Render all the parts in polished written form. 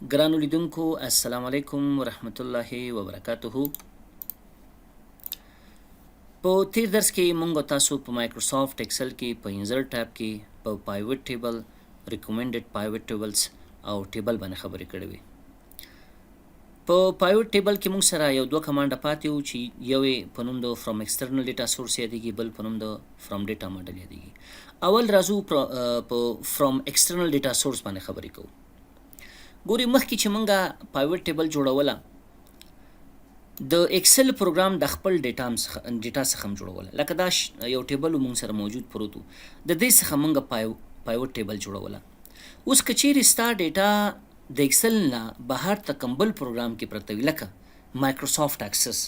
ګرانو لیدونکو السلام علیکم ورحمت الله وبرکاتہ. په تیر درس کې مونږ تاسو په مایکروسافت ایکسل کې په انسرټ ټاب کې په پایوټ ټیبل، ریکمنډډ پایوټ ټیبلز او ټیبل باندې خبرې کړې وې. په پایوټ ټیبل کې مونږ سره یو دوه کمانډ پاتې وو چې یو یې په نوم د فرام ایکسټرنل ډیټا سورس یادېږي، بل په نوم د فرام ډیټا ماډل یادېږي. اول راځو په فرام ایکسټرنل ډیټا سورس باندې خبرې کوو. ګوري مخکې چې مونږه پایوټ ټیبل جوړوله، د ایکسل پروګرام د خپل ډیټا څخه هم جوړوله. لکه دا یو ټیبل مونږ سره موجود پروت و، د دې څخه مونږ پایوټ ټیبل جوړوله. اوس که چیرې ستا ډیټا د ایکسل نه بهر ته کوم بل پروګرام کې پرته وي، لکه مایکروسافت اکسس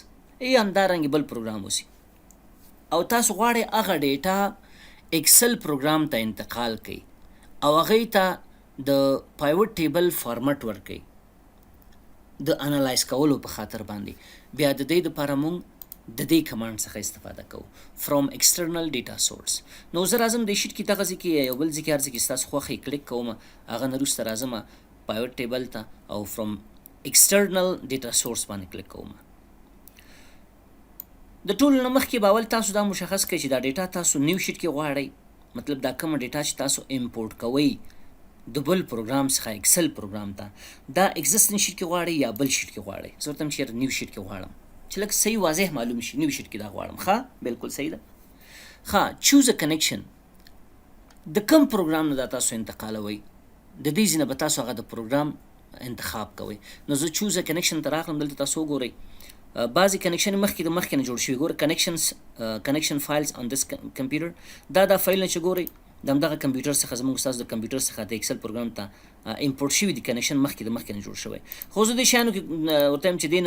یا همدارنګې بل پروګرام اوسي، او تاسو غواړئ هغه ډیټا ایکسل پروګرام ته انتقال کړئ او هغې ته د پایوټ ټیبل فارمټ ورکړئ د انالایز کولو په خاطر باندې، بیا د دې لپاره مونږ د دې کمانډ څخه استفاده کوو، فرام ایکسټرنل ډیټا سورس. نو زه راځم د شیټ کې دغه ځای کې یو بل ځای کې هر ځای کې ستاسو خوښه کلیک کوم، هغه نه وروسته راځم پایوټ ټیبل ته او فرام ایکسټرنل ډیټا سورس باندې کلیک کوم. د ټولو نه مخکې به اول تاسو دا مشخص کړئ چې دا ډیټا تاسو نیو شیټ کې غواړئ، مطلب دا کومه ډیټا چې تاسو امپورټ کوئ د بل پروګرام څخه ایکسل پروګرام ته، دا ایگزسټنګ شیټ کې غواړئ یا بل شیټ کې غواړئ. زه ورته چې نیو شیټ کې غواړم چې لږ صحیح واضح معلوم شي، نیو شیټ کې دا غواړم. ښه بالکل صحیح ده. ښه چوز ا کنیکشن، د کوم پروګرام نه دا تاسو انتقالوئ، د دې ځینه به تاسو هغه د پروګرام انتخاب کوئ. نو زه چوز ا کنیکشن ته راغلم، دلته تاسو وګورئ بعضې کنیکشن مخکې نه جوړ شوي. ګوره کنیکشن فایلز آن دس کمپیوټر، دا فایل نه چې ګورئ د همدغه کمپیوټر څخه زموږ ستاسو د کمپیوټر څخه د ایکسل پروګرام ته امپورټ شوي دي. کنیکشن مخکې نه جوړ شوی، خو زه دې شیانو کې ورته یم چې دې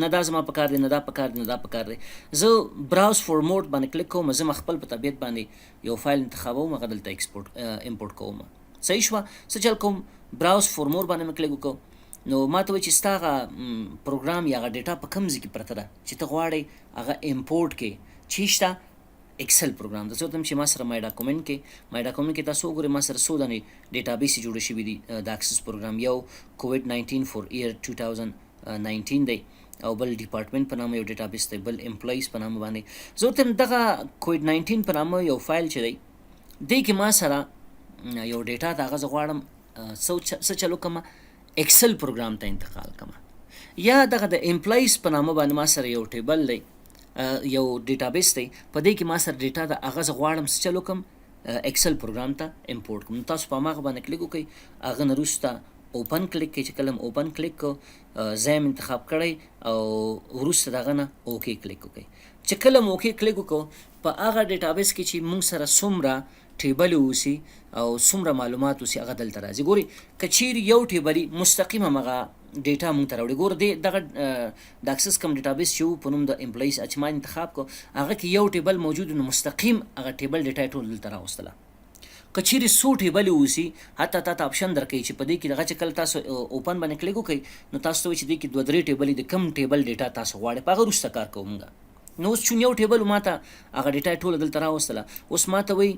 نه دا زما په کار دی، نه دا په کار دی، نه دا په کار دی. زه براوز فور موډ باندې کلیک کوم، زه خپل په طبیعت باندې یو فایل انتخابوم، هغه دلته امپورټ کوم. صحیح شوه. څه چل کوم، براوز فور موډ باندې مې کلیک وکړو، نو ما ته وایي چې ستا هغه پروګرام یا هغه ډیټا په کوم ځای کې پرته ده چې ته غواړې هغه امپورټ کړې، چی شته ایکسل پروګرام ته. زه ورته چې ما سره مای ډاکومنټ کې تاسو وګورئ ما سره څو دانې ډیټابیس جوړې شوي دي د اکسس پروګرام. یو کووډ-19 فور ایئر 2019 دی، او بل ډپارټمنټ په نامه یو ډیټابیس دی، بل امپلایز په نامه باندې. زه ورته دغه کووډ-19 په نامه یو فایل چې دی، دې کې ما سره یو ډیټا د هغه زه غواړم څه چلو کومه ایکسل پروګرام ته انتقال کومه، یا دغه د امپلایز په نامه باندې ما سره یو ټیبل دی، یو ډیټابیس دی، په دې کې ما سره ډیټا د هغه زه غواړم څه چلو کوم ایکسل پروګرام ته امپورټ کوم. تاسو په هماغه باندې کلیک وکړئ، هغه نه وروسته اوپن کلیک کړئ. چې کله اوپن کلیک کو ځای انتخاب کړئ او وروسته دغه نه اوکې کلیک وکړئ. چې کله مو اوکې کلیک وکړو، په هغه ډیټابیس کې چې موږ سره څومره ټیبل اوسي او څومره معلومات اوسي هغه دلته راځي. ګوري که چیرې یو ټیبل مستقیم همغه ډیټا مونږ ته راوړي، ګوره دغه د اکسس کوم ډیټابیس چې په نوم د امپلایز چې ما انتخاب کو، هغه کې یو ټیبل موجود، نو مستقیم هغه ټیبل ډیټا ټول دلته راوستله. که چیرې څو ټیبل اوسي، حتی تاته آپشن درکوي چې په دې کې دغه چې کله تاسو اوپن باندې کلیک وکړئ، نو تاسو ته وایي چې دې کې دوه درې ټیبل د کوم ټیبل ډیټا تاسو غواړئ، په هغه وروسته کار کوو موږ. نو اوس چون یو ټیبل ما ته هغه ډیټا ټوله دلته راوستله، اوس ما ته وایي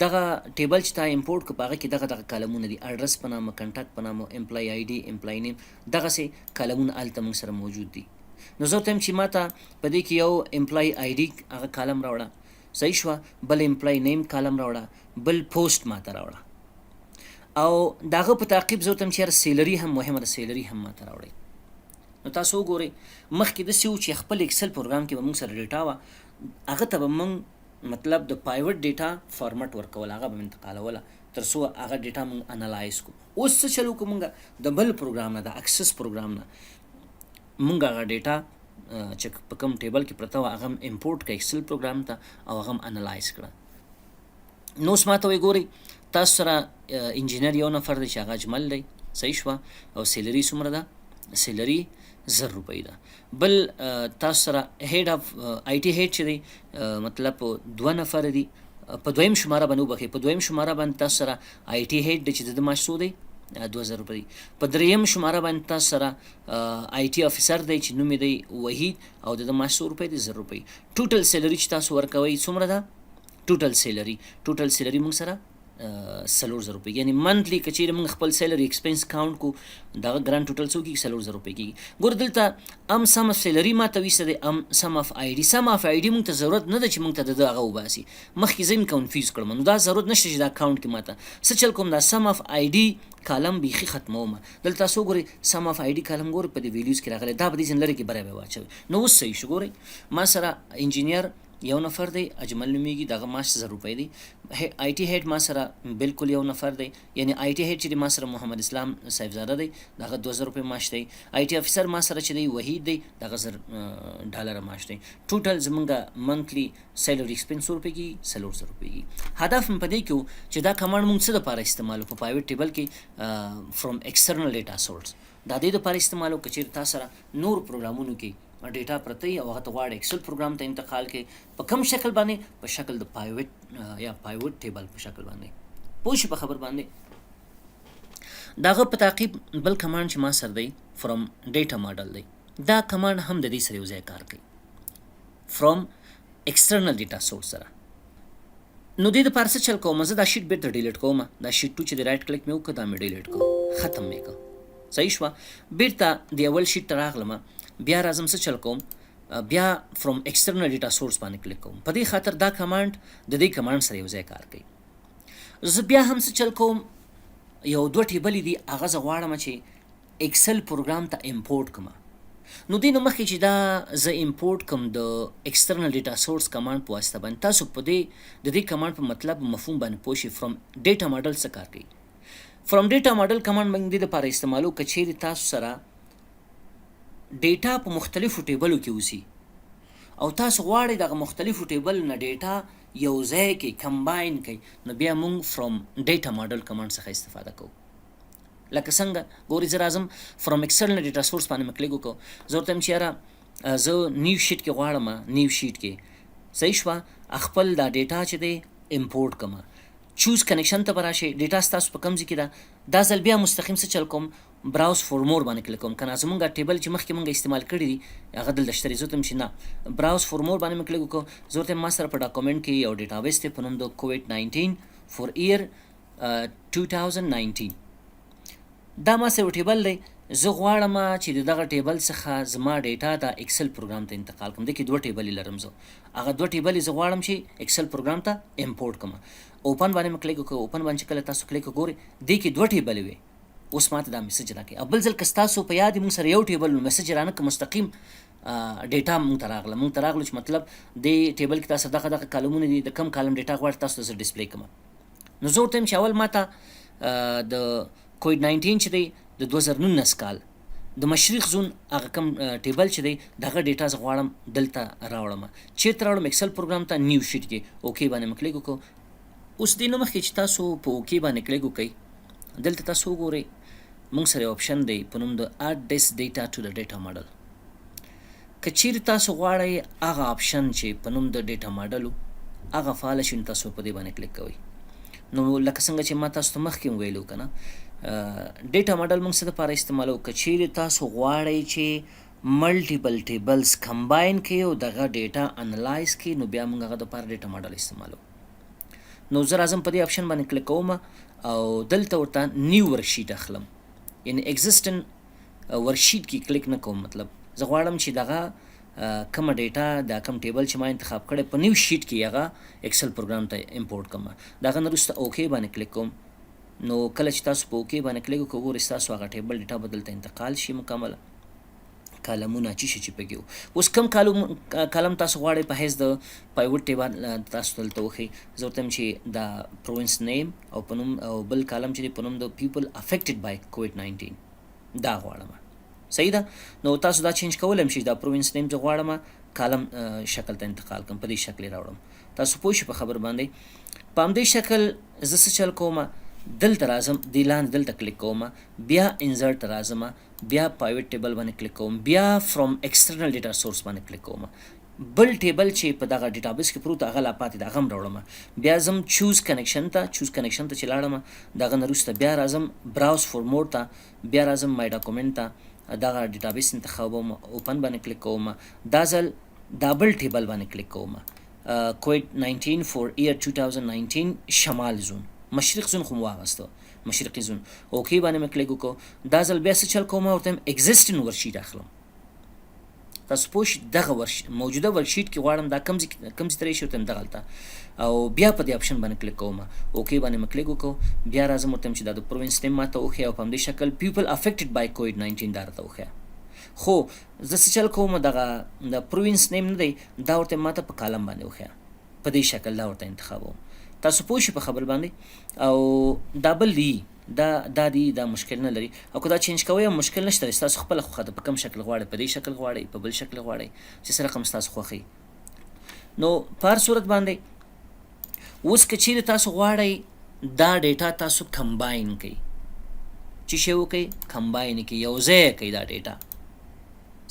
دغه ټیبل چې تا امپورټ کړو په هغه کې دغه کالمونه دي، اډرس په نامه، کنټاکټ په نامه، امپلای آی ډي، امپلای نیم، دغسې کالمونه هلته موږ سره موجود دي. نو زه ورته یم چې ما ته په دې کې یو امپلای آی ډي هغه کالم راوړه، صحیح شوه، بل امپلای نیم کالم راوړه، بل پوسټ ما ته راوړه، او دغه په تعقیب زه ورته یم چې یاره سیلري هم مهمه ده، سیلري هم ما ته راوړئ. نو تاسو وګورئ مخکې داسې و چې خپل ایکسل پروګرام کې به موږ سره ډیټا وه، هغه ته به موږ مطلب د پایوټ ډیټا فارمټ ورکول، هغه به انتقالوله تر څو هغه ډیټا موږ انالایز کو. اوس څه چلو کو، موږ د بل پروګرام نه، د اکسس پروګرام نه موږ هغه ډیټا چې په کوم ټیبل کې پرته وه هغه هم امپورټ کړه ایکسل پروګرام ته او هغه هم انالایز کړه. نو اوس ما ته وایي ګورئ تاسو سره انجینر یو نفر دی چې هغه اجمل دی، صحیح شوه، او سیلري څومره ده، سیلري 1000 روپۍ ده. بل تاسو سره هیډ اف آی ټي هیډ چې دی مطلب دوه نفر دي، په دویم شماره باندې وبخښئ، په دویم شماره باندې تاسو سره آی ټي هیډ دی چې د معاش څو دی 2000 روپۍ. په دریم شماره باندې تاسو سره آی ټي افیسر دی چې نوم یې دی وحید او د معاش 100 روپۍ دی 1000 روپۍ. ټوټل سیلري چې تاسو ورکوئ څومره ده، ټوټل سیلري موږ سره څلور زره روپۍ یعنی منتلی که چیرې موږ خپل سیلري ایکسپنس کاونټ کو دغه ګران ټوټل څو کېږي 4000 روپۍ کېږي. ګوره دلته ام سم اف سیلري ماته ویسته دی ام سم اف آی ډي. سم اف آی ډي موږ ته ضرورت نه ده چې موږ ته د هغه وباسي، مخکې زه یې کنفیوز کړم، نو دا ضرورت نشته چې دا کاونټ کې ماته څه چل کوم. دا سم اف آی ډي کالم بیخي ختموم. دلته تاسو ګورئ سم اف آی ډي کالم ګورئ په دې ویډیوز کې راغلی، دا به دې ځین لرې کې بری به واچوي. نو اوس صحیح شو. ګورئ ما سره انجینیر یو نفر دی اجمل نومیږي، دغه معاش 1000 روپۍ دی. آی ټي هیډ ما سره بالکل یو نفر دی، یعنی آی ټي هیډ چې ما سره محمد اسلام صاحبزاده دی، دغه 2000 روپۍ معاش دی. آی ټي افسر ما سره چې دی وحید دی، دغه $1000 معاش دی. ټوټل زمونږ منتلی سیلري ایکسپنس روپۍ کېږي 4000 روپۍ کېږي. هدف مې په دې کې و چې دا کمانډ مونږ څه دپاره استعمالو په پرایویټ ټیبل کې فرام ایکسټرنل ډیټا سورس. دا دې دپاره استعمالو که چېرې تا سره نور پروګرامونو کې ډیټا پرته وي او هغه ته غواړې ایکسل پروګرام ته انتقال کړي، په کوم شکل باندې؟ په شکل د پایوټ یا پایوټ ټیبل په شکل باندې. پوه شي په خبر باندې؟ دغه په تعقیب بل کمانډ چې ما سره دی فرام ډیټا ماډل دی، دا کمانډ هم د دې سره یو ځای کار کوي فرام ایکسټرنل ډیټا سورس سره. نو دې دپاره څه چل کوم؟ زه دا شیټ بیرته ډیلیټ کوم. دا شیټ 2 چې د رایټ کلیک مې وکړ دا مې ډیلیټ کړ، ختم مې کړ. صحیح شوه. بیرته د اول شیټ ته راغلم، بیا راځم څه چل کوم، بیا فرام ایکسټرنل ډیټا سورس باندې کلیک کوم. په دې خاطر دا کمانډ د دې کمانډ سره یو ځای کار کوي. زه بیا هم څه چل کوم، یو دوه ټیبلې دي هغه زه غواړم چې ایکسل پروګرام ته امپورټ کړم. نو دې نه مخکې چې دا زه امپورټ کړم د ایکسټرنل ډیټا سورس کمانډ په واسطه باندې، تاسو په دې د دې کمانډ په مطلب مفهوم باندې پوه شئ. فرام ډیټا ماډل څه کار کوي؟ فرام ډیټا ماډل کمانډ باندې د لپاره استعمالو که چیرې تاسو سره ډیټا په مختلفو ټیبلو کې اوسي او تاسو غواړئ دغه مختلفو ټیبل نه ډیټا یو ځای کې کمباین کړئ، نو بیا موږ فرام ډیټا ماډل کمانډ څخه استفاده کوو. لکه څنګه ګورئ زه راځم فرام ایکسټرنل ډیټا سورس باندې مې کلیک وکړو، زه ورته وایم چې یاره زه نیو شیټ کې غواړم، نیو شیټ کې صحیح شوه خپل دا ډیټا چې دی امپورټ کړم. چوز کنیکشن ته به راشئ، ډیټا ستاسو په کوم ځای کې ده، دا ځل بیا مستقیم څه چل کوم، براوز فور مور باندې کلیک کوم. کنه زمونږ ټیبل چې مخکې مونږ استعمال کړی دي هغه دلته شته، زه ته چې نه براوز فور مور باندې مې کلیک وکړو. زه ورته ما سره په ډاکومنټ کې یو ډیټابیس دی په نوم د COVID-19 فور ایئر 2019. دا ما سره ټیبل دی، زه غواړم چې دغه ټیبل څخه زما ډیټا د ایکسل پروګرام ته انتقال کوم. دغه دوه ټیبل لرم، زه هغه دوه ټیبل زه غواړم چې ایکسل پروګرام ته امپورټ کړم. اوپن باندې مې کلیک وکړ، اوپن باندې کله تاسو کلیک وګورئ دې کې دوه ټیبل وي. اوس ماته دا میسج راکړي. بل ځل که ستاسو په یاد موږ سره یو ټیبل نو میسج رانه که مستقیم ډیټا موږ ته راغله چې مطلب دې ټیبل کې تاسو دغه کالمونه دي، د کم کالم ډیټا غواړئ تاسو ته ډسپلی کړم. نو زه ورته چې اول ماته د COVID-19 چې دی د 2019 کال د مشرق زون هغه کم ټیبل چې دی دغه ډیټا زه غواړم دلته راوړم. چیرته راوړم؟ ایکسل پروګرام ته نیو شیټ کې اوکې باندې مې کلیک وکړو. اوس دې نه مخکې چې تاسو په اوکې باندې کلیک وکړئ، دلته تاسو وګورئ موږ سره یو اپشن دی په نوم د اډ ډیس ډیټا ټو د ډیټا ماډل. که چیرې تاسو غواړئ هغه اپشن چې په نوم د ډیټا ماډل هغه فعال شي، نو تاسو په دې باندې کلیک کوئ. نو لکه څنګه چې ما تاسو ته مخکې ویلو که نه ډیټا ماډل موږ څه دپاره استعمالو؟ که چیرې تاسو غواړئ چې ملټیپل ټیبلز کمباین کړئ او دغه ډیټا انالایز کړئ، نو بیا موږ هغه دپاره ډیټا ماډل استعمالو. نو زه راځم په دې اپشن باندې کلیک کوم او دلته ورته نیو ورکشیټ اخلم، یعنی ایگزسټن ورکشیټ کې کلیک نه کوم. مطلب زه غواړم چې دغه کومه ډیټا دا کوم ټیبل چې ما انتخاب کړی په نیو شیټ کې هغه ایکسل پروګرام ته امپورټ کړم. دغه نه وروسته اوکې باندې کلیک کوم. نو کله چې تاسو په اوکې باندې کلیک وکړئ ګورئ ستاسو هغه ټیبل ډیټا به دلته انتقال شي مکمله. کالمونه چې شي چې پکې وو. اوس کوم کالم تاسو غواړئ په حیث د پایوټ ټیبل تاسو دلته وښیئ. زه ورته یم چې دا پروینس نیم او په نوم او بل کالم چې دی په نوم د پیپل افیکټډ بای COVID-19 دا غواړم. صحیح ده؟ نو تاسو دا چینج کولی هم شئ. دا پروینس نیم زه غواړم کالم شکل ته انتقال کړم، په دې شکل یې راوړم. تاسو پوه شئ په خبر باندې. په همدې شکل زه څه چل کوم، دلته راځم دې لاندې دلته کلیک کوم، بیا انزرټ راځم، بیا پایوټ ټیبل باندې کلیک کوم، بیا فرام ایکسټرنل ډیټا سورس باندې کلیک کوم. بل ټیبل چې په دغه ډیټابیس کې پروت هغه لا پاتې د هغه هم راوړم. بیا ځم چوز کنیکشن ته چې لاړم، دغه نه وروسته بیا راځم براوز فور مور ته، بیا راځم مای ډاکومنټ ته، دغه ډیټابیس انتخابوم، اوپن باندې کلیک کوم. دا ځل دا بل ټیبل باندې کلیک کوم، COVID-19 فور ایئر 2019 شمال زون. مشرق زون خو مو واغسته مشرقي زون اوکې باندې مې کلیک وکړو دا ځل بیا څه چل کوم ورته اگزیسټینګ ورکشیټ اخلم تاسو پوه شئ دغه موجوده ورکشیټ کې غواړم دا کم ځای ته راشي ورته دغلته او بیا په دې اپشن باندې کلیک کوم اوکې باندې مې کلیک وکړو بیا راځم ورته چې دا د پروینس نیم ماته وښیي او په همدې شکل پیپل افیکټډ بای کووډ-19 دا راته وښیه خو زه څه چل کوم دغه د پروینس نیم نه دی دا ورته ماته په کالم باندې وښیه په دې شکل دا ورته انتخابوم تاسو پوه شئ په خبر باندې او دا بل دی دا مشکل نه لري او که دا چینج کوئ مشکل نشته تاسو خپل خو په کوم شکل غواړئ په دې شکل غواړئ په بل شکل غواړئ چې څه رقم تاسو خوښوي نو په هر صورت باندې اوس که چیرې تاسو غواړئ دا ډیټا تاسو کمباین کړئ چې شی وکړئ کمباین کړئ یو ځای کړئ دا ډیټا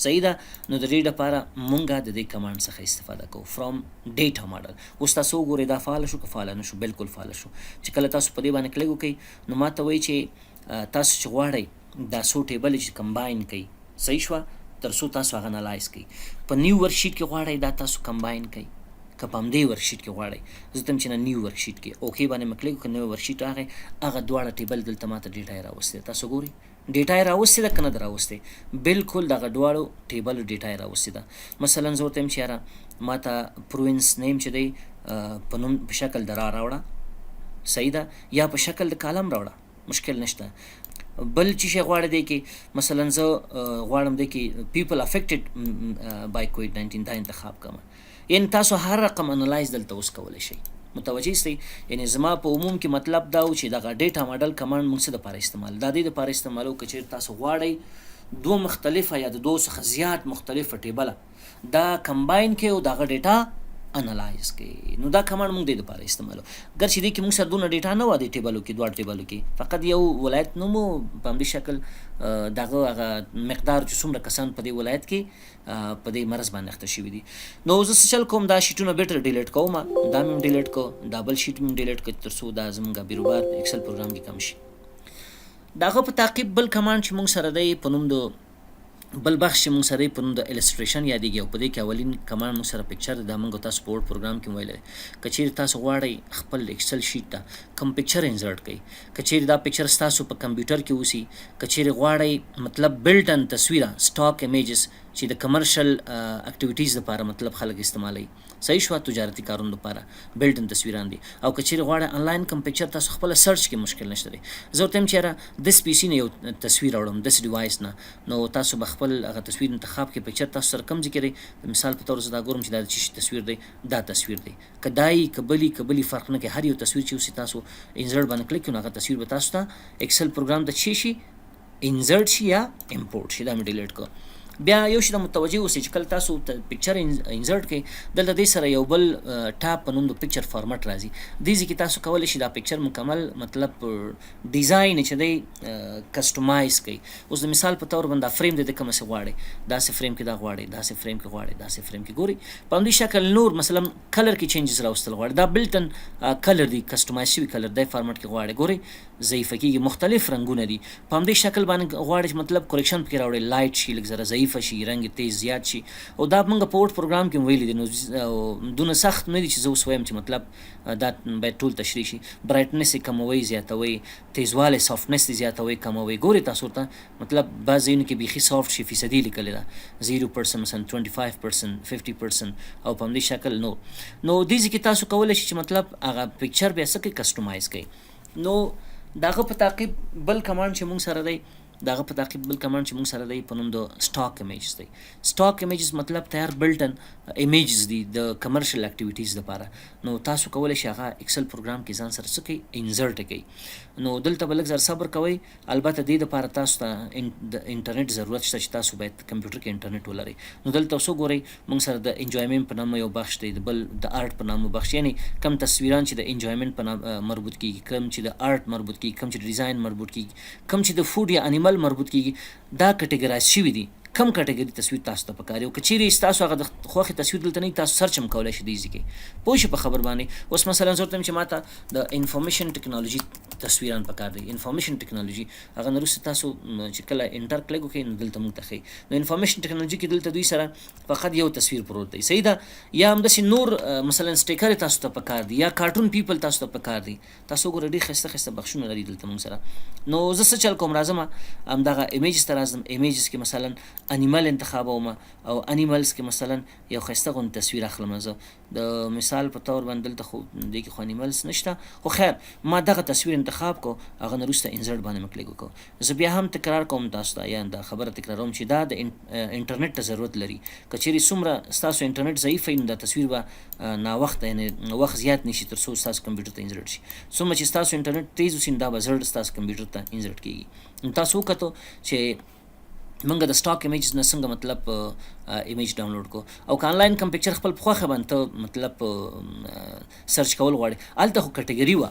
صحیح ده نو د دې لپاره مونږه د دې کمانډ څخه استفاده کوو فرام ډیټا ماډل اوس تاسو وګورئ دا فعال شو که فعال نه شو بالکل فعال شو چې کله تاسو په دې باندې کلیک وکړئ نو ماته وایي چې تاسو چې غواړئ دا څو ټیبل چې کمباین کړئ صحیح شوه تر څو تاسو هغه انالایز کړئ په نیو ورکشیټ کې غواړئ دا تاسو کمباین کړئ که په همدې ورکشیټ کې غواړئ زه ته چې نه نیو ورکشیټ کې اوکې باندې مې کلیک وکړ نوی ورکشیټ راغی هغه دواړه ټیبل دلته ماته ډیټا یې راوستې تاسو ګورئ ډیټا یې راوستې ده که نه ده راوستې بالکل دغه دواړو ټیبلو ډیټا یې راوستې ده مثلا زه ورته یم چې یاره ماته پروینس نیم چې دی په نوم په شکل د راوړه صحیح ده یا په شکل د کالم راوړه مشکل نشته بل چې شی غواړی دی کې مثلا زه غواړم دی کې پیپل افیکټډ بای کووډ-19 دا انتخاب کوم یعنی تاسو هر رقم انالایز دلته اوس کولی شئ متوجه سئ یعنی زما په عموم کې مطلب دا و چې دغه ډیټا ماډل کمانډ موږ څه دپاره استعمال دا دې دپاره استعمالو که چېرې تاسو غواړئ دوه مختلفه یا د دوه څخه زیات مختلفه ټیبله دا کمباین کړئ او دغه ډیټا انالایز کړئ نو دا کمانډ موږ دې دپاره استعمالو ګرچې دې کې موږ سره دونه ډیټا نه وه دې ټیبلو کې دواړو ټیبلو کې فقط یو ولایت نوم و په همدې شکل دغه هغه مقدار چې څومره کسان په دې ولایت کې په دې مرض باندې اخته شوي دي نو زه څه چل کوم دا شیټونه بیټر ډیلیټ کوم دا مې ډیلیټ کو دا بل شیټ مې ډیلیټ کړ تر څو دا زموږ بیروبار ایکسل پروګرام کې کم شي دغه په تعقیب بل کمانډ چې موږ سره دی په نوم د بل بخش چې موږ سره په نوم د السټریشن یادېږي او په دې کې اولین کمانډ موږ سره پکچر دا موږ تاسو په وړ پروګرام کې ویلی که چیرې تاسو غواړئ خپل ایکسل شیټ ته کوم پکچر انزرټ کړئ که چیرې دا پکچر ستاسو په کمپیوټر کې اوسي که چیرې غواړئ مطلب بلټن تصویره سټاک امیجز چې د کمرشل اکټیویټیز لپاره مطلب خلک استعمالوي صحیح شوه تجارتي کارونو لپاره بلټن تصویران دي او که چیرې غواړئ انلاین کوم پکچر تاسو خپله سرچ کې مشکل نشته دی زه ورته یم چې یاره دس پی سي نه یو تصویر راوړم دس ډیوایس نه نو تاسو به خپل هغه تصویر انتخاب کې پکچر تاسو سره کوم ځای کې دی د مثال په طور زه دا ګورم چې دا د څه تصویر دی دا تصویر دی که دای که بلي فرق نه کوي هر یو تصویر چې اوسي تاسو انزرټ باندې کلیک کړئ هغه تصویر به تاسو ته ایکسل پروګرام ته شي انزرټ شي یا امپورټ شي دا مې ډیلیټ کړ بیا یو شی د متوجه اوسئ چې کله تاسو پکچر انزرټ کړئ دلته دې سره یو بل ټاب په نوم د پکچر فارمټ راځي دې ځای کې تاسو کولی شئ دا پکچر مکمل مطلب ډیزاین چې دی کسټمایز کړئ اوس د مثال په طور باندې فریم د کومه څه غواړئ داسې فریم کې دا غواړئ داسې فریم کې غواړئ داسې فریم کې ګورئ په همدې شکل نور مثلا کلر کې چینجز راوستل غواړئ دا بلټن کلر دی کسټمایز شوي کلر دی فارمټ کې غواړئ ګورئ ضعیفه کېږي مختلف رنګونه دي په همدې شکل باندې غواړئ چې مطلب کوریکشن پکې راوړئ لایټ شي لږ ذره ضعیفه شي رنګ تیز زیات شي او دا موږ په وړ پروګرام کې ویلي دي نو دونه سخت نه دي چې زه اوس وایم چې مطلب دا باید ټول تشریح شي برایټنس یې کموئ زیاتوئ تیزوالی سافټنس یې زیاتوئ کموئ ګورئ تاسو ورته مطلب بعض ځایونو کې بیخي سافټ شي فیصدي لیکلې ده 0% مثلا 25% 50% او په همدې شکل نو دې ځای کې تاسو کولی شئ چې مطلب هغه پکچر بیا څه کوئ کسټمایز کړئ نو دغه په تعقیب بل کمانډ چې موږ سره دی دغه په تعقیب بل کمانډ چې موږ سره دی په نوم د سټاک امیجز دی سټاک امیجز مطلب تیار بلټن امیجز دي د کمرشل اکټیویټیز لپاره نو تاسو کولی شئ هغه ایکسل پروګرام کې ځان سره څه کوئ انزرټ کوئ نو دلته به لږ زر صبر کوئ البته دې دپاره تاسو ته د انټرنیټ ضرورت شته چې تاسو باید کمپیوټر کې انټرنیټ ولرئ نو دلته اوس وګورئ موږ سره د انجوایمنټ په نامه یو بخش دی د بل د آرټ په نامه بخش یعنی کم تصویران چې د انجوایمنټ په نامه مربوط کیږي کم چې د آرټ مربوط کیږي کم چې د ډیزاین مربوط کیږي کم چې د فوډ یا انیمل مربوط کیږي دا کټګورایز شوي دي کم کټګوري تصویر تاسو ته پکار یو کچېرې تاسو هغه د خوښې تصویر دلته نه تاسو سرچ هم کولای شئ د ایزي کې پوه شئ په خبر باندې. اوس مثلا زه ورته چې ماته د انفارمیشن ټیکنالوژي تصویران پکار دي. انفارمیشن ټیکنالوژي هغه نه وروسته تاسو چې کله انټر کلیک وکړئ نو دلته موږ ته ښیي. نو انفارمیشن ټیکنالوژي کې دلته دوی سره فقط یو تصویر پروت دی صحیح ده. یا همداسې نور مثلا سټیکر تاسو ته پکار دي یا کارټون پیپل تاسو ته پکار دي. تاسو ګورئ ډېر ښایسته ښایسته بخشونه لري دلته موږ سره. نو زه څه چل کوم راځم همدغه ایمیجز ته راځم. ایمیجز کې مثلا انیمل انتخابوم او انیملز کې مثلا یو ښایسته غوندې تصویر اخلم. زه د مثال په طور باندې دلته خو دې کې خو انیملز نشته خو خیر ما دغه تصویر انتخاب کو هغه نه وروسته انزرټ باندې مې کلیک وکړو. زه بیا هم تکرار کوم تاسو ته یا دا خبره تکراروم چې دا د انټرنیټ ته ضرورت لري. که چیرې څومره ستاسو انټرنیټ ضعیف وي نو دا تصویر به ناوخته یعنې وخت زیات نیسي تر څو ستاسو کمپیوټر ته انزرټ شي. څومره چې ستاسو انټرنیټ تیز وسي دا به زر ستاسو کمپیوټر ته انزرټ کیږي. نو تاسو وکتو چې منګه د سټاک ایمیجز نه څنګه مطلب ایمیج ډاونلوډ کو او که آنلاین کم پکچر خپل خوښه باندې ته مطلب سرچ کول غواړي الته خو کټګوري وه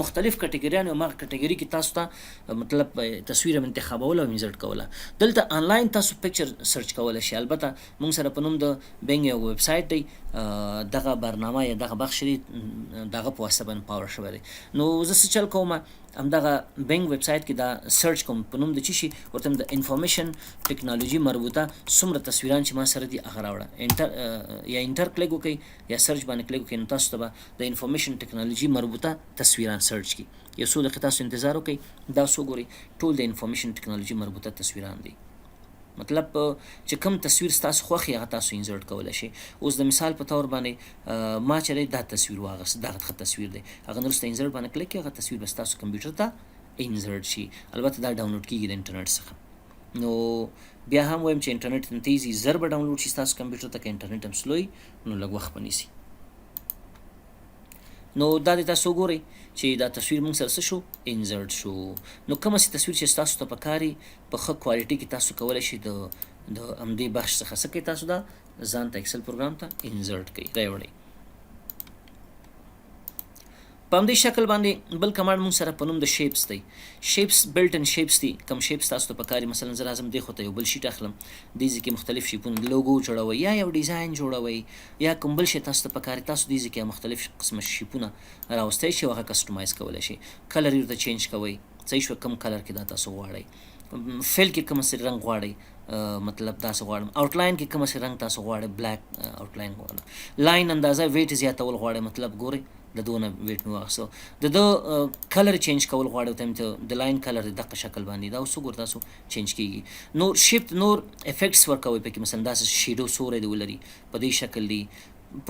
مختلف کټګریان او هغه کټګوري کې تاسو ته مطلب تصویر هم انتخابول او انزرټ کوله. دلته آنلاین تاسو پکچر سرچ کولی شئ. البته موږ سره په نوم د بینګ یو ویب سایټ دی دغه برنامه یا دغه بخش دی دغه په واسطه باندې پاور شوی دی. نو زه څه چل کوم همدغه بینګ ویب سایټ کې دا سرچ کوم په نوم د چی شي ورته د انفارمیشن ټیکنالوژي مربوطه څومره تصویران چې ما سره دي هغه راوړه. انټر کلیک وکړئ یا سرچ باندې کلیک وکړئ نو تاسو ته به د انفارمیشن ټیکنالوژي مربوطه تصویران سرچ کی. یو څو دقیقې تاسو انتظار وکړئ دا څو ګورئ ټول د انفارمیشن ټیکنالوژي مربوطه تصویران دي. مطلب چې کوم تصویر ستاسو خوښ هغه تاسو انزرټ کولی شئ. اوس د مثال په طور باندې ما چې دی دا تصویر واغست دغه ښه تصویر دی هغه نه وروسته انزرټ باندې کلیک کړئ هغه تصویر به ستاسو کمپیوټر ته انزرټ شي. البته دا ډاونلوډ کیږي د انټرنیټ څخه. نو بیا هم وایم چې انټرنیټ هم تیز وي زر به ډاونلوډ شي ستاسو کمپیوټر ته که انټرنیټ هم سلو وي نو لږ وخت به نیسي. نو دا د تاسو ګورئ چې دا تصویر موږ سره څه شو انزرټ شو. نو کومه سي تصویر چې تاسو ته پکاري په ښه کوالټي کې تاسو کولی شئ د همدې بخش څخه څه کوئ تاسو دا ځان ته ایکسل پروګرام ته انزرټ کوئ راوړئ. په همدې شکل باندې بل کمانډ موږ سره په نوم د شیپس دی. شیپس بلټ ان شیپس دي کوم شیپس تاسو ته پکاري. مثلا زه راځم دې خوا ته یو بل شیټ اخلم دې ځای کې مختلف شیپونه لوګو جوړوئ یا یو ډیزاین جوړوئ یا کوم بل شی تاسو ته پکاري تاسو دې ځای کې مختلف قسمه شیپونه راوستی شئ هغه کسټمایز کولی شئ. کلر یې ورته چینج کوئ صحیح شوه کوم کلر کې دا تاسو غواړئ. فیل کې کوم څه رنګ غواړئ مطلب تاسو غواړم. آوټلاین کې کوم څه رنګ تاسو غواړئ بلیک آوټلاین غواړم. لاین اندازه ویټ زیاتول غواړئ مطلب ګورئ د دونه ویټ مې واخیستو د کلر چینج کول غواړئ ته د لاین کلر دغه شکل باندې دا اوس وګوره تاسو چینج کیږي. نور شیفت نور افیکټس ورکوئ پکې مثلا داسې شیډو سوری دی ولري په دې شکل دی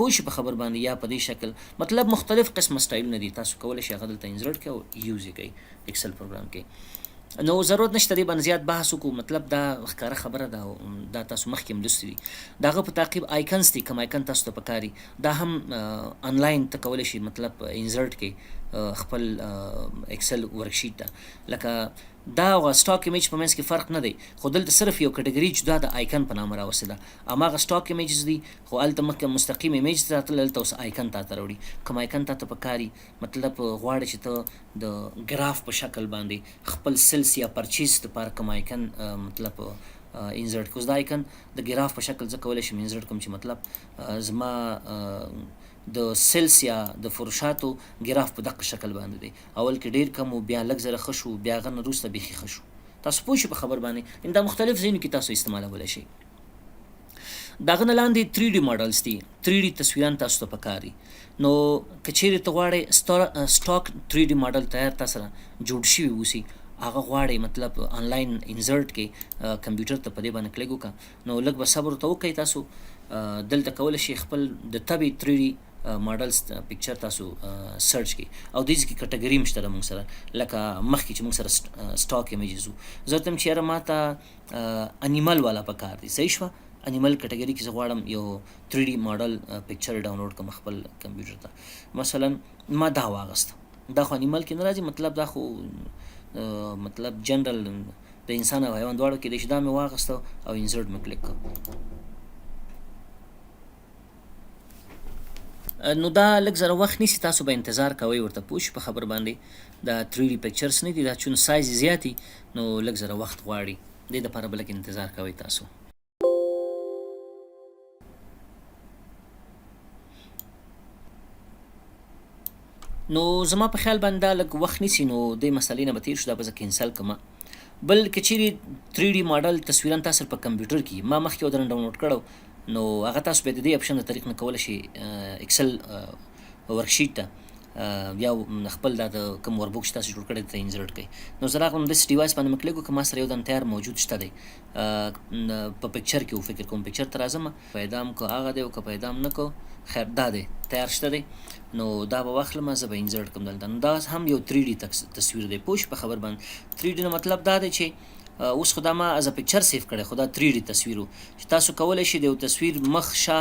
پوه شئ په خبر باندې یا په دې شکل مطلب مختلف قسمه سټایلونه دي تاسو کولی شئ هغه دلته انزرټ کړئ او یوز یې کوئ ایکسل پروګرام کې. نو ضرورت نشته دې باندې زیات بحث وکړو مطلب دا ښکاره خبره ده دا تاسو مخکې هم لوستي دي. د هغه په تعقیب آیکنز دي کوم آیکن تاسو ته پکاري دا هم آنلاین ته کولی شئ مطلب انزرټ کړئ خپل ایکسل ورکشیټ ته. لکه دا هغه سټاک ایمیج په منځ کې فرق نه دی خو دلته صرف یو کټګوري جدا د آیکن په نامه راوستې ده. هماغه سټاک ایمیجز دي خو هلته مخکې مستقیم ایمیج ته راتلل هلته اوس آیکن تاته راوړي. کوم آیکن تاته پکاري مطلب غواړې چې ته د ګراف په شکل باندې خپل سیلز یا پرچیز دپاره کوم آیکن مطلب انزرټ کړو. دا آیکن د ګراف په شکل زه کولی شم انزرټ کړم چې مطلب زما د سیلز یا د فروشاتو ګراف په دغه شکل باندې دی. اول کې ډیر کم او بیا لږ زره ښه شو بیا هغه نه وروسته بیخي ښه شو. تاسو پوه شئ په خبر باندې دا مختلف ځایونو کې تاسو استعمالولی شئ. دغه نه لاندې 3D ماډلز دي 3D تصویران تاسو ته پکاري. نو که چیرې ته غواړئ سټاک 3D ماډل تیار تا سره جوړ شوي اوسي هغه غواړئ مطلب آنلاین انزرټ کې کمپیوټر ته په دې باندې کلیک وکړه نو لږ به صبر ورته وکړئ. تاسو دلته کولی شئ خپل د طبې 3D ماډلز پکچر تاسو سرچ کی او د دې کې کټګوري مشته موږ سره لکه مخکې چې موږ سره سټاک ایمیجز زه ورته چې یاره ماته انیمل والا پکار دی صحیح شوه. انیمل کټګوري کې زه غواړم یو 3D ماډل پکچر ډاونلوډ کړم خپل کمپیوټر ته. مثلا ما دا واغست دا خو انیمل کې نه راځي مطلب دا خو مطلب جنرال د انسان او حیوان دواړو کې دی چې دا مې واغسته او انزرټ مې کلیک کړ. نو دا لږ زره وخت نیسي تاسو به انتظار کوئ ورته پوه شئ په خبر باندې دا 3D پکچرز نه دي دا چون سایز زیات دي نو لږ زره وخت غواړي دې دپاره به لږ انتظار کوئ تاسو. نو زما په خیال باندې دا لږ وخت نیسي، نو دې مسلې نه به تېر شو، دا به زه کینسل کړم. بل که چیرې 3D ماډل تصویرا تاسو په کمپیوټر کې ما مخکې یو ځل ډاونلوډ کړو، نو هغه تاسو به د دې اپشن د طریق نه کولی شئ اکسل ورکشیټ ته یا خپل د کوم وربوک چې تاسو جوړ کړی ته انسرټ کړئ. نو زه راغلم داسې ډیوایس باندې مې کلیک وکړم، ما سره یو دم تیار موجود شته دی په پکچر کې، و فکر کوم پکچر ته راځم پیدا م کو هغه دی، او که پیدا م نه کو خیر دا دی تیار شته دی. نو دا به واخلم زه به انسرټ کړم دلته. نو دا هم یو 3D تصویر دی. پوه شو په خبر باندې 3D نه مطلب دا دی چې اوس خو دا ما از پکچر سیف کړی، خو دا 3D تصویر و چې تاسو کولی شئ د یو تصویر مخ شا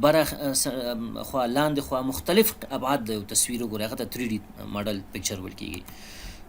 بره خوا لاندې خوا مختلف ابعاد د یو تصویر وګورئ، هغه ته 3D ماډل پکچر ویل کېږي.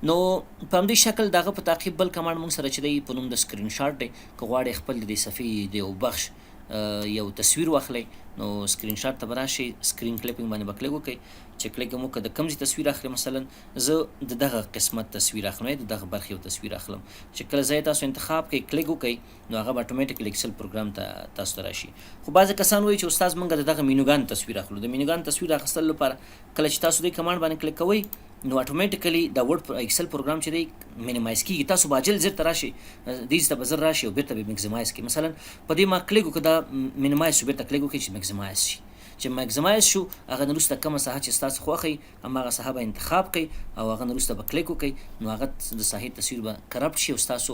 نو په همدې شکل دغه په تعقیب بل کمانډ موږ سره چې دی په نوم د سکرین شاټ دی. که غواړئ خپل د دې صفحې د یو بخش یو تصویر واخلئ، نو سکرین شاټ ته به راشئ، سکرین کلیپینګ باندې به کلیک وکړئ. چې کلیک مو که د کوم ځای تصویر اخلئ، مثلا زه د دغه قسمت تصویر اخلم، د دغه برخې یو تصویر اخلم. چې کله ځای تاسو انتخاب کړئ کلیک وکړئ، نو هغه به اتوماتیکلی اکسل پروګرام ته تاسو ته راشي. خو بعضې کسان وایي چې استاد موږ د دغه مینوګان تصویر اخلو. د مینوګان تصویر اخیستلو لپاره کله چې تاسو دې کمانډ باندې کلیک کوئ، نو اتوماتیکلی د ورډ اکسل پروګرام چې دی مینیمایز کیږي. تاسو به عاجل زر ته راشئ، دې ته به زر راشئ او بیرته به میکزمایز کړئ. مثلا په دې ما کلیک وکړه، دا مینیمایز شو، بیرته کلیک وکړئ چې میکزمایز شي. چې میکزمایز شو، هغه نه وروسته کومه ساحه چې ستاسو خوښوي هماغه ساحه به انتخاب کړئ، او هغه نه وروسته به کلیک وکړئ، نو هغه د ساحې تصویر به کرپټ شي او ستاسو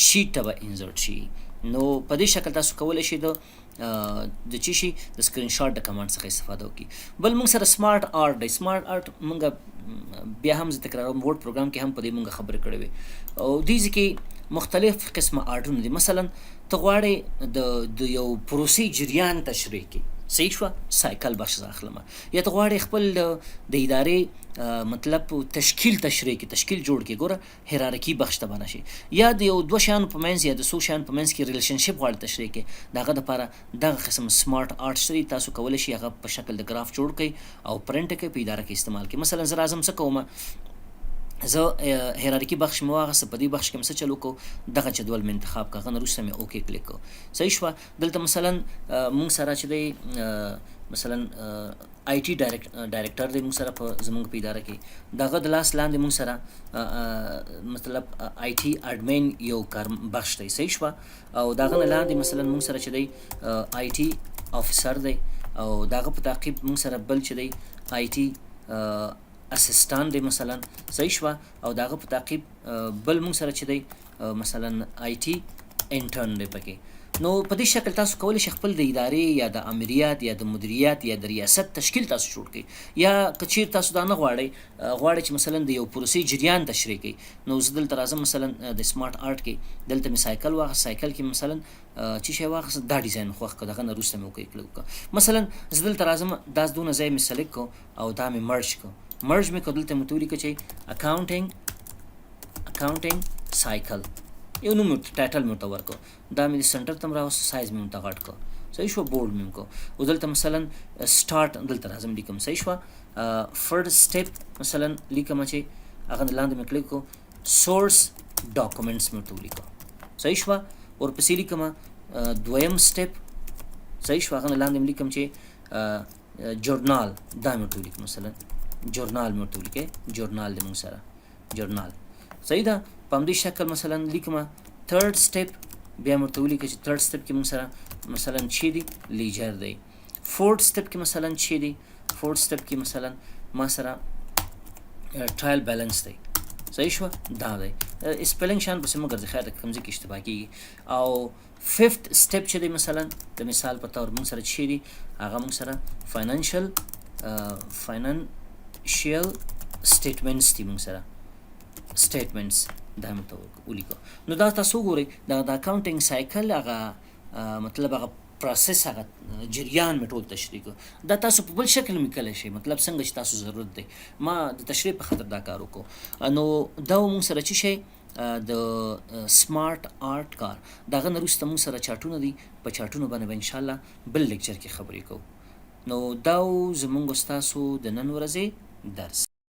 شیټ ته به انسرټ شي. نو په دې شکل تاسو کولی شئ د چې شي د سکرین شاټ د کمانډ څخه استفاده وکړي. بل موږ سره سمارټ آرټ دی. سمارټ آرټ موږ بیا هم زه تکراروم ورډ پروګرام کې هم په دې موږ خبرې کړې وې، او دې کې مختلف قسمه آرټونه دي. مثلا ته غواړې د یو پروسې جریان تشریح کړي، صحیح شوه، سایکل بخش زه اخلم. یا ته غواړې خپل د ادارې مطلب تشکیل تشریح کړي، تشکیل جوړ کړي، ګوره هیرارکي بخش ته به راشي. یا د یو دوه شیانو په منځ یا د څو شیانو په منځ کې ریلیشنشپ غواړې تشریح کړي، د هغه دپاره دغه قسم سمارټ آرټ شته دي. تاسو کولی شئ هغه په شکل د ګراف جوړ کړئ او پرنټ کړئ، په اداره کې استعمال کړئ. مثلا زه راځم څه کوم، زه هیرارکي بخش مې واخیسته، په دې بخش کې مې څه چلو کو، دغه جدول مې انتخاب کړه، هغه نه وروسته مې اوکې کلیک کړو، صحیح شوه. دلته مثلا موږ سره چې دی مثلا آی ټي ډایرکټر دی موږ سره په زموږ په اداره کې، دغه د لاس لاندې موږ سره مطلب آی ټي اډمین یو کار بخش دی، صحیح شوه. او دغه نه لاندې مثلا موږ سره چې دی آی ټي افسر دی، او دغه په تعقیب موږ سره بل چې دی آی ټي اسسټان دی مثلا، صحیح شوه. او دغه په تعقیب بل موږ سره چې دی مثلا آی ټي انټرن دی پکې. نو په دې شکل تاسو کولی شئ خپل د ادارې یا د امریات یا د مدیریت یا د ریاست تشکیل تاسو جوړ کړئ. یا که چیرې تاسو دا نه غواړئ چې مثلا د یو پروسې جریان تشریح کړئ، نو زه دلته راځم مثلا د سمارټ آرټ کې، دلته مې سایکل واخیست، سایکل کې مثلا چې شی واخیست، دا ډیزاین خوښ کړه، دغه نه وروسته مې وکړئ کلیک وکړه. مثلا زه دلته راځم، دا دونه ځای مې سلیکټ کړو او دا مې مرج کړو، مرج مې کړو، دلته مې ورته ولیکه چې اکاونټینګ سایکل، یو نوم ټایټل مې ورته ورکړو، دا مې د سنټر ته راوست، سایز مې ورته غټ کړو، صحیح شوه، بورډ مې کړو. او دلته مثلا سټارټ دلته راځم لیکم، صحیح شوه. فرست سټیپ مثلا لیکم چې هغه لاندې مې کلیک کړو، سورس ډاکومنټس مې ورته ولیکم، صحیح شوه. ورپسې لیکم دویم سټیپ، صحیح شوه، هغه لاندې مې لیکم چې جورنال، دا مې ورته ولیکم، مثلا جورنال مې ورته ولیکئ، جورنال دی موږ سره جورنال، صحیح ده. په همدې شکل مثلا لیکم تھرډ سټیپ، بیا مې ورته ولیکه چې تھرډ سټیپ کې موږ سره مثلا چې دی لیجر دی. فورث سټیپ کې مثلا چې دی، فورث سټیپ کې مثلا ما سره ټرایل بیلنس دی، صحیح شوه، دا دی. سپیلنګ شان پسې مګر د خیر د کوم ځای کې اشتباه کېږي. او ففت سټیپ چې دی مثلا د مثال په طور موږ سره چې دی هغه موږ سره فاینانشل سټیټمنټس دي، موږ سره سټیټمنټس دا مې ورته ولیکو. نو دا تاسو وګورئ د اکاونټینګ سایکل هغه مطلب هغه پروسس هغه جریان مې ټول تشریح کړو. دا تاسو په بل شکل مې کلی شئ، مطلب څنګه چې تاسو ضرورت دی، ما د تشریح په خاطر دا کار وکړو. نو دا موږ سره چې شی د سمارټ آرټ کار، دغه نه وروسته موږ سره چاټونه دي، په چاټونو باندې به انشاءالله بل لیکچر کې خبرې کوو. نو دا زموږ ستاسو د نن ورځې درس.